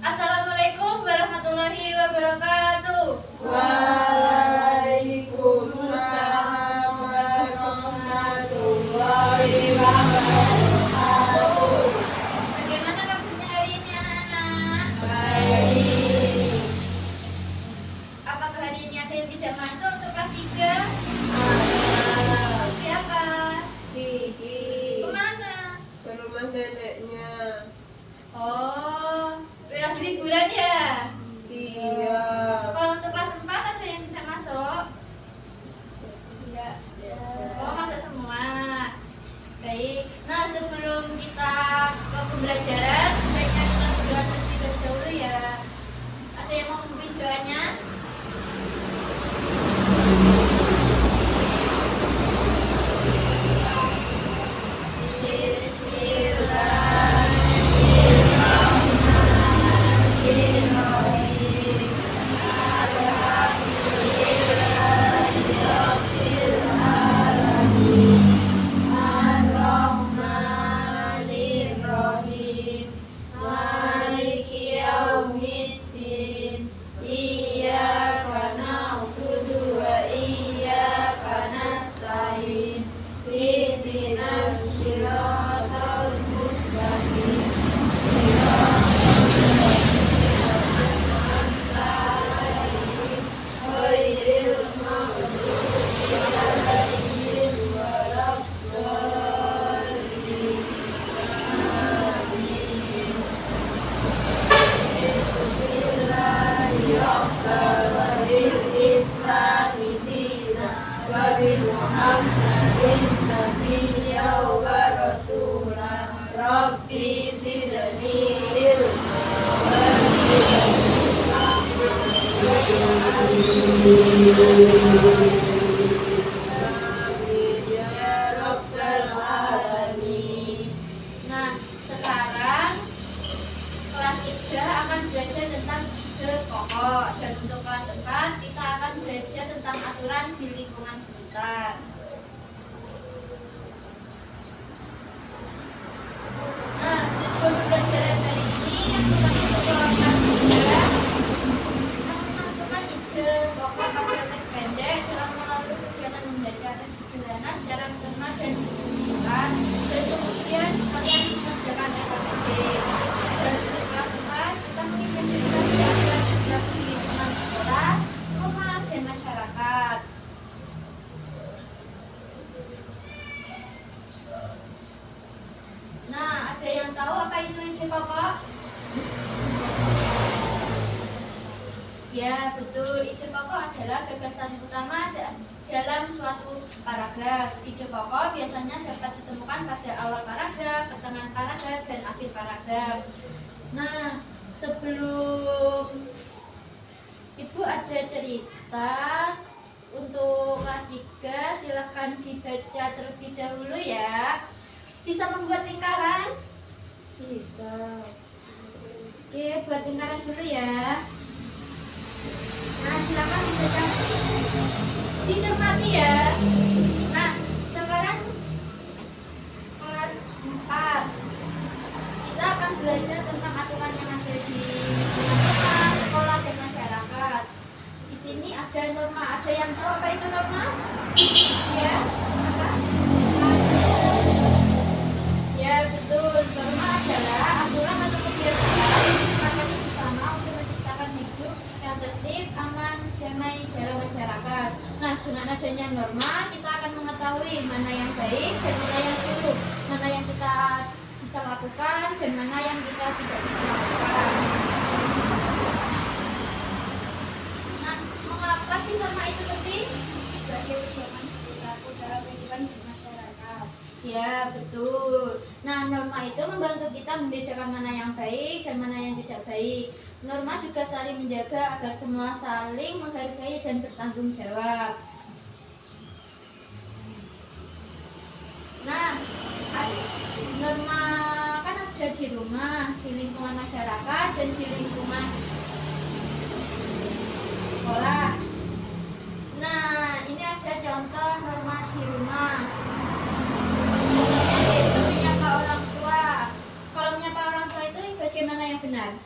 Assalamualaikum warahmatullahi wabarakatuh. Waalaikumsalam warahmatullahi wabarakatuh. Bagaimana kabarnya hari ini anak-anak? Baik. Apakah hari ini ada yang tidak masuk untuk kelas 3? Siapa? Kiki Kemana? ke rumah neneknya. Oh, lagi liburan ya? Iya. Kalau untuk kelas 4 ada yang tidak masuk? Tidak. Oh, masuk semua. Baik. Nah, sebelum kita ke pembelajaran, sebaiknya kita berdoa terlebih dahulu ya. Ada yang mau memimpin doanya? Bismillahirrahmanirrahim. Maliki yaumiddin. Iyyaka na'budu wa iyyaka nasta'in. Ihdinas siratal mustaqim. Ghairil maghdubi alaihim waladdallin. Amin. Bismillahirrahmanirrahim. Islami dina wa bi Muhammadin nabiyya wa rasula. Rabbi zidni ilma wa Amin ya rabbal alamin. Nah, sekarang kelas 3 akan belajar tentang ide pokok, dan untuk kelas 4 kita akan belajar tentang aturan di lingkungan sekitar. Nah, tujuan pembelajaran hari ini yang pertama untuk kelas 3 menentukan ide pokok pada teks pendek dalam melalui kegiatan membaca teks sederhana secara tema dan distribusikan, dan kemudian kalian mengerjakan FKTD. Dan untuk kelas 4 kita mengidentifikasi aturan perilaku di lingkungan sekolah, rumah, dan masyarakat. Nah, ada yang tahu apa itu ide pokok? Ya, betul. Ide pokok adalah gagasan utama dalam suatu paragraf. Ide pokok biasanya dapat ditemukan pada awal paragraf, pertengahan paragraf, dan akhir paragraf. Nah, sebelum Ibu ada cerita untuk kelas 3, silahkan dibaca terlebih dahulu ya. Bisa membuat lingkaran? Bisa. Oke, buat lingkaran dulu ya. Nah, silakan dibaca, dicermati ya. Nah, sekarang kelas 4 kita akan belajar tentang aturan yang ada di lingkungan sekolah dan masyarakat. Di sini ada norma. Ada yang tahu apa itu norma? Ya, apa? Ya, betul. Norma adalah aturan atau kebiasaan yang disepakati bersama untuk menciptakan hidup yang tertib, aman, damai dalam masyarakat. Nah, dengan adanya norma, kita akan mengetahui mana yang baik dan mana yang buruk, mana yang kita bisa lakukan dan mana yang kita tidak bisa lakukan. Nah, mengapa sih norma itu penting? Sebagai pedoman perilaku dalam kehidupan masyarakat. Ya, betul. Nah, norma itu membantu kita membedakan mana yang baik dan mana yang tidak baik. Norma juga saling menjaga agar semua saling menghargai dan bertanggung jawab. Nah, norma kan ada di rumah, di lingkungan masyarakat, dan di lingkungan sekolah. Nah, ini ada contoh norma di rumah. Contohnya menyapa orang tua. Kalau menyapa orang tua itu bagaimana yang benar?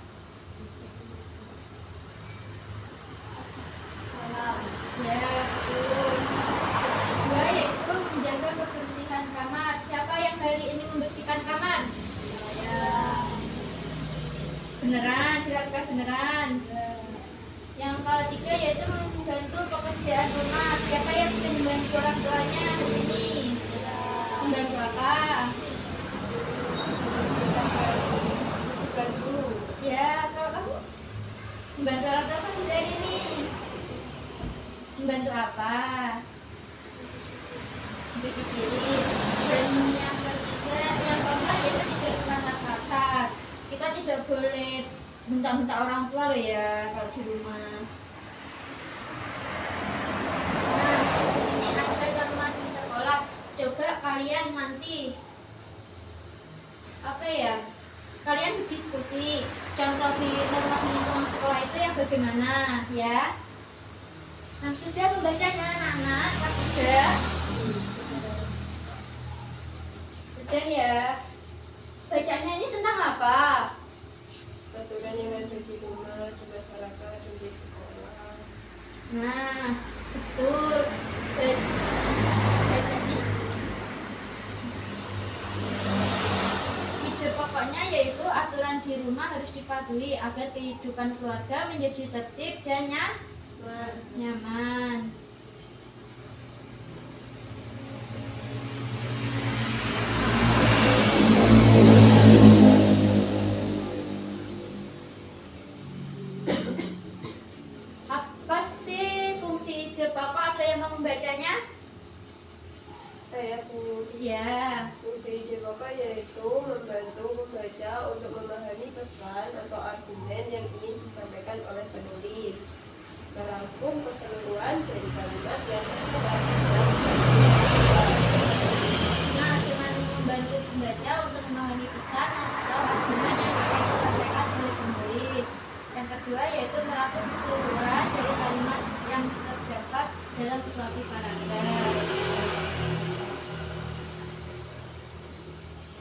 Beneran, dilakukan beneran. Yang ketiga yaitu membantu pekerjaan rumah. Siapa yang bisa membantu orang tuanya di sini? Membantu apa? Bantu. Ya, kalau kamu membantu orang tua kan udah ini. Membantu apa? Dipikirin. Dan yang ketiga, yang keempat yaitu tidak melanggar kasar. Kita tidak boleh bentak-bentak orang tua loh ya kalau di rumah. Nah, ini ada norma di sekolah. Coba kalian nanti apa ya? Kalian berdiskusi. Contoh di norma di lingkungan sekolah itu yang bagaimana ya? Nah, sudah membacanya anak-anak? Sudah? Sudah ya. Bacanya ini tentang apa? Aturan yang ada di rumah, di masyarakat, dan di sekolah. Nah, betul. Bacanya ide pokoknya yaitu aturan di rumah harus dipatuhi agar kehidupan keluarga menjadi tertib dan nyaman. Apa sih fungsi ide pokok? Ada yang mau membacanya? Saya Iya. fungsi ide pokok yaitu membantu membaca untuk memahami pesan atau argumen yang ingin disampaikan oleh penulis, merangkum keseluruhan dari kalimat yang terdapat dalam Nah, dengan membantu pembaca untuk memahami pesan atau argumen yang akan disampaikan oleh penulis. Yang kedua yaitu merangkum keseluruhan dari kalimat yang terdapat dalam suatu paragraf.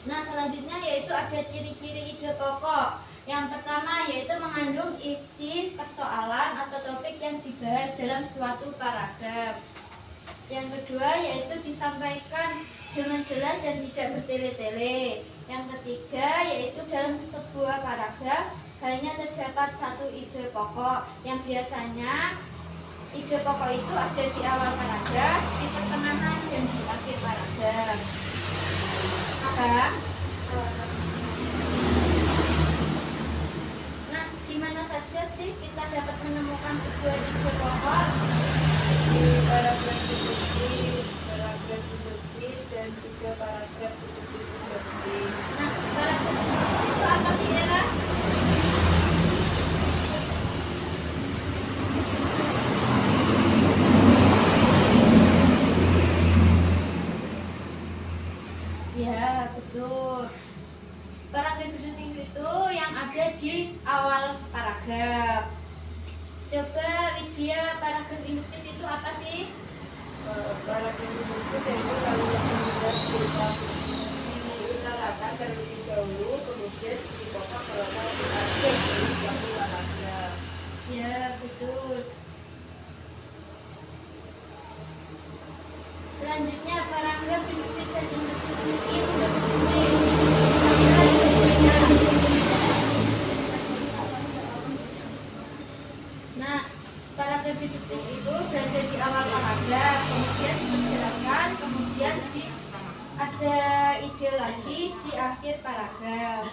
Nah, selanjutnya yaitu ada ciri-ciri ide pokok. Yang pertama yaitu mengandung isi persoalan atau topik yang dibahas dalam suatu paragraf. Yang kedua yaitu disampaikan dengan jelas dan tidak bertele-tele. Yang ketiga yaitu dalam sebuah paragraf hanya terdapat satu ide pokok yang biasanya ide pokok itu ada di awal paragraf, di pertengahan dan di akhir paragraf. Apa? Nah, di mana saja sih kita dapat menemukan sebuah ide pokok? di paragraf deskriptif, paragraf induktif, dan juga paragraf induktif. Nah, paragraf itu apa sih, Era? Ya, betul. Paragraf induktif itu yang ada di awal paragraf. Coba Widya, paragraf induktif itu apa sih? Paragraf induktif yaitu kalimat yang diutarakan terlebih dahulu, kemudian di pokok terletak di akhir dari suatu paragraf. Ya, betul. Selanjutnya paragraf induktif dan induktif itu Nah, paragraf induktif itu berada di awal paragraf, kemudian dijelaskan, kemudian ada ide lagi di akhir paragraf.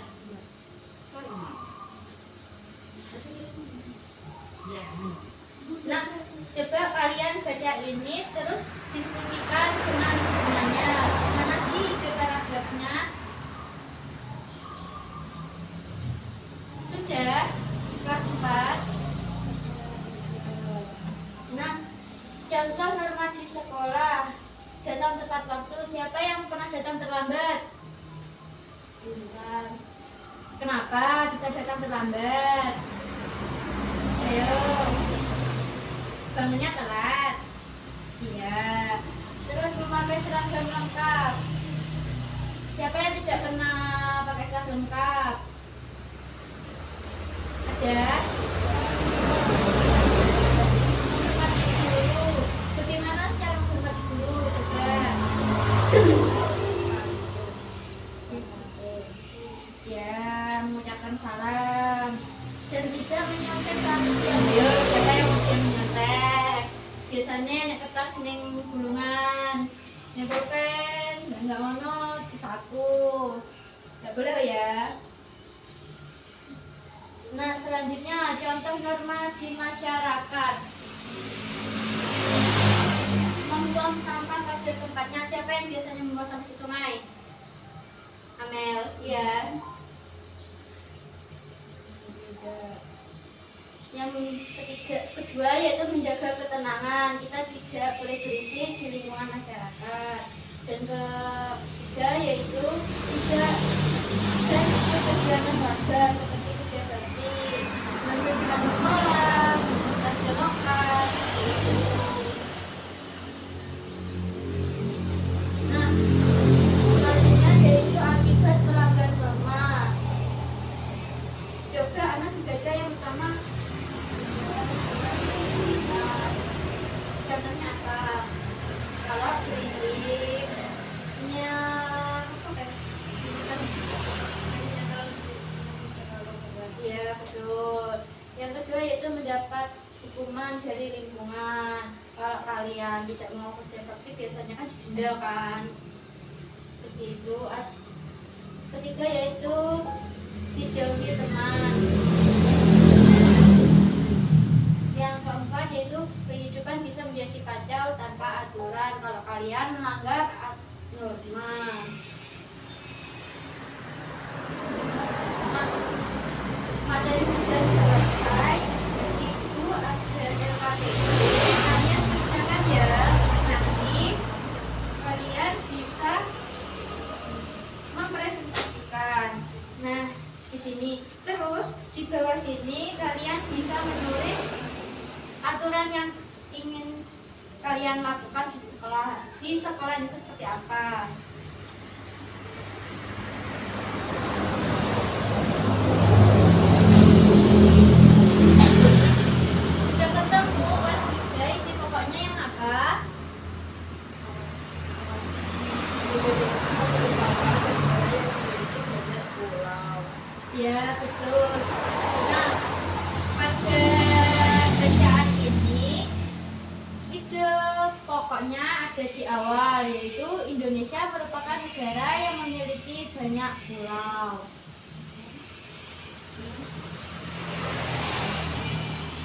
Nah, coba kalian baca ini terus diskusikan dengan temannya. Mana sih ide paragrafnya? Sudah? Kelas 4? Nah, contoh norma di sekolah. Datang tepat waktu. Siapa yang pernah datang terlambat? Bukan. Kenapa bisa datang terlambat? Ayo. Bangunnya telat. Iya. Terus memakai seragam lengkap. Siapa yang tidak pernah pakai seragam lengkap? Ada? Menghormati guru. Bagaimana cara menghormati guru? Coba. Ya, mengucapkan salam. ya siapa yang nyontek. Biasanya nek kertas ning gulungan, ning pulpen, enggak ono disaku. Enggak boleh ya. Nah, selanjutnya contoh norma di masyarakat. Membuang sampah pada tempatnya. Siapa yang biasanya membuang sampah di sungai? Amel, iya. Yang kedua yaitu menjaga ketenangan. Kita tidak boleh berisik di lingkungan masyarakat. Dan ketiga yaitu tidak dan kegiatan warga seperti kerja bakti, membersihkan sekolah, membersihkan demokrat. Nah, selanjutnya yaitu akibat melanggar norma. Coba anak dibaca yang pertama. Contohnya apa? Kalau berisiknya ya betul. Yang kedua yaitu mendapat hukuman dari lingkungan. Kalau kalian tidak mau kerja bakti biasanya kan didenda kan. Seperti itu. Ketiga yaitu dijauhi teman. Yang keempat yaitu kehidupan bisa menjadi kacau tanpa aturan kalau kalian melanggar norma. Nah, materi sudah selesai. Itu ada LKPD. Kalian kerjakan ya. Nanti kalian bisa mempresentasikan. Nah, di sini terus di bawah sini kalian bisa menulis aturan yang ingin kalian lakukan di sekolah. Di sekolah itu seperti apa? Sudah ketemu kelas 3 ini pokoknya yang apa? Ya betul. Nah, pada bacaan ini ide pokoknya ada di awal, yaitu Indonesia merupakan negara yang memiliki banyak pulau.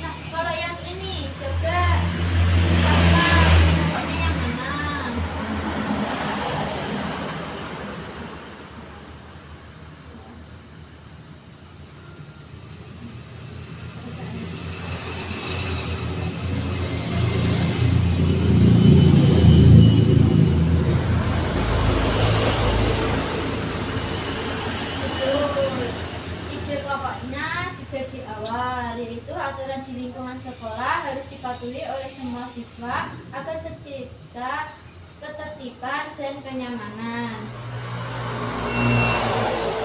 Nah, kalau yang ini coba apa pokoknya yang mana? Di awal, yaitu aturan di lingkungan sekolah harus dipatuhi oleh semua siswa agar tercipta ketertiban dan kenyamanan.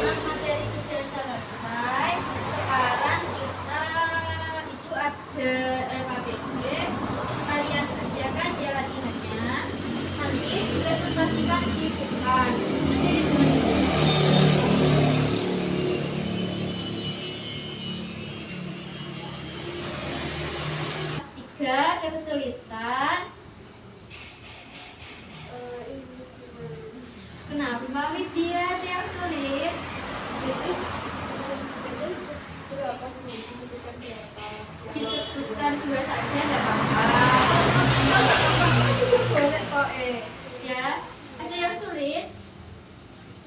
Nah, materi sudah selesai. Sekarang kita itu ada LKPD. Kalian kerjakan ya latihannya. Nanti presentasikan di depan. Nanti ada kesulitan. Kenapa Widya ada yang sulit? Disebutkan dua saja nggak apa-apa. Boleh kok ya. Ada yang sulit?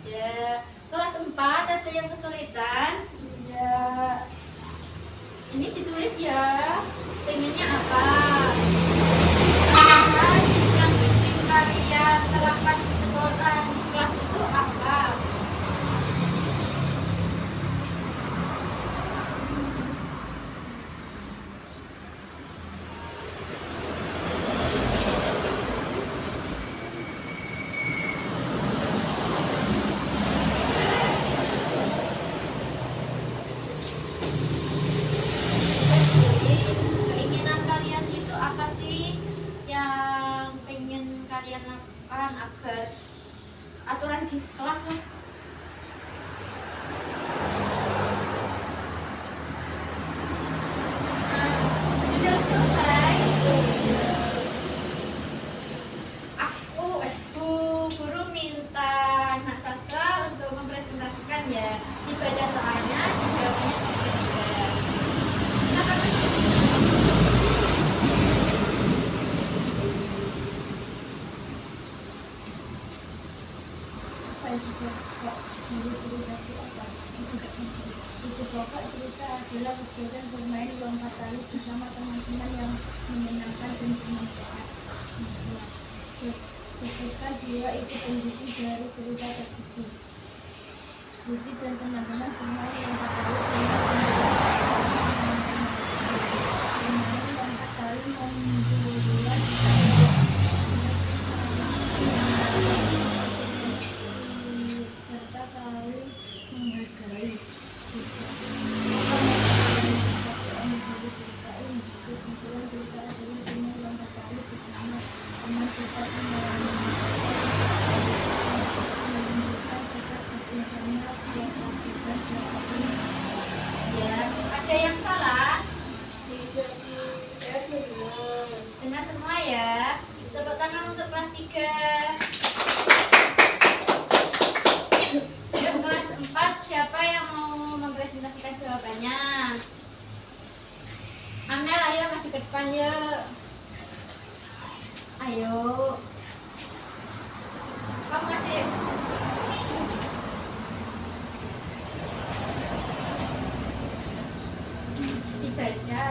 Ya. Kelas 4 ada yang kesulitan? Ya. Ini ditulis ya. Pengennya apa? Apa yang ingin kalian terapkan di sekolah kelas itu apa? Kalian lakukan agar aturan di kelas lah. Nah, adalah kegiatan bermain lompat tali bersama teman-teman yang menyenangkan dan bermanfaat. Seketika dia ikut mengikuti dari cerita tersebut. Siti dan teman-teman bermain lompat tali dengan bermain lompat tali membuat serta saling menghargai. Kesimpulan cerita adalah bermain lompat tali bersama teman dapat menunjukkan sikap kerjasama biasa dan biasa. Ya, ada yang salah? Tidak, saya benar. Benar semua ya. Tepuk tangan untuk kelas 3. Yuk, kelas 4, siapa yang mau mempresentasikan jawabannya? Amel, ayo maju ke depan yuk. Ayo. Kamu maju yuk. Dibaca.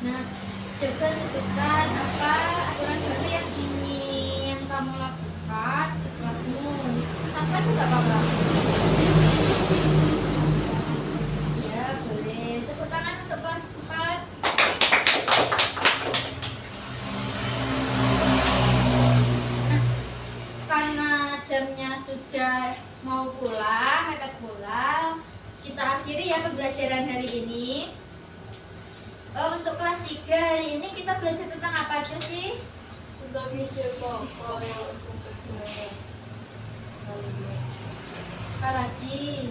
Nah, coba sebutkan apa aturan baru yang ingin kamu lakukan di kelasmu. Tanpa juga apa-apa. Ya, boleh. Tepuk tangan untuk kelas 4. Nah, karena jamnya sudah mau pulang, mepet pulang, kita akhiri ya pembelajaran hari ini. Untuk kelas 3 hari ini kita belajar tentang apa aja sih? Tentang ide pokok yang aku benar. Apa lagi?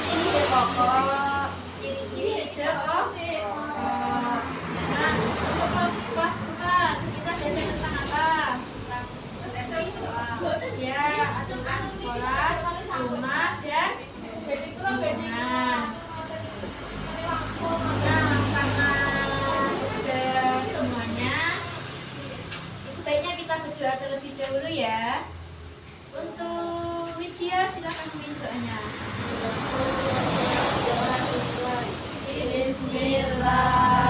Ide pokok, ciri-ciri ide pokok. Nah, untuk kelas 4 kita belajar tentang apa? Ya, aturan sekolah, rumah, dan lingkungan. Nah, karena sudah semuanya, sebaiknya kita berdoa terlebih dahulu ya. Untuk Widya, silakan pimpin doanya. Bismillah.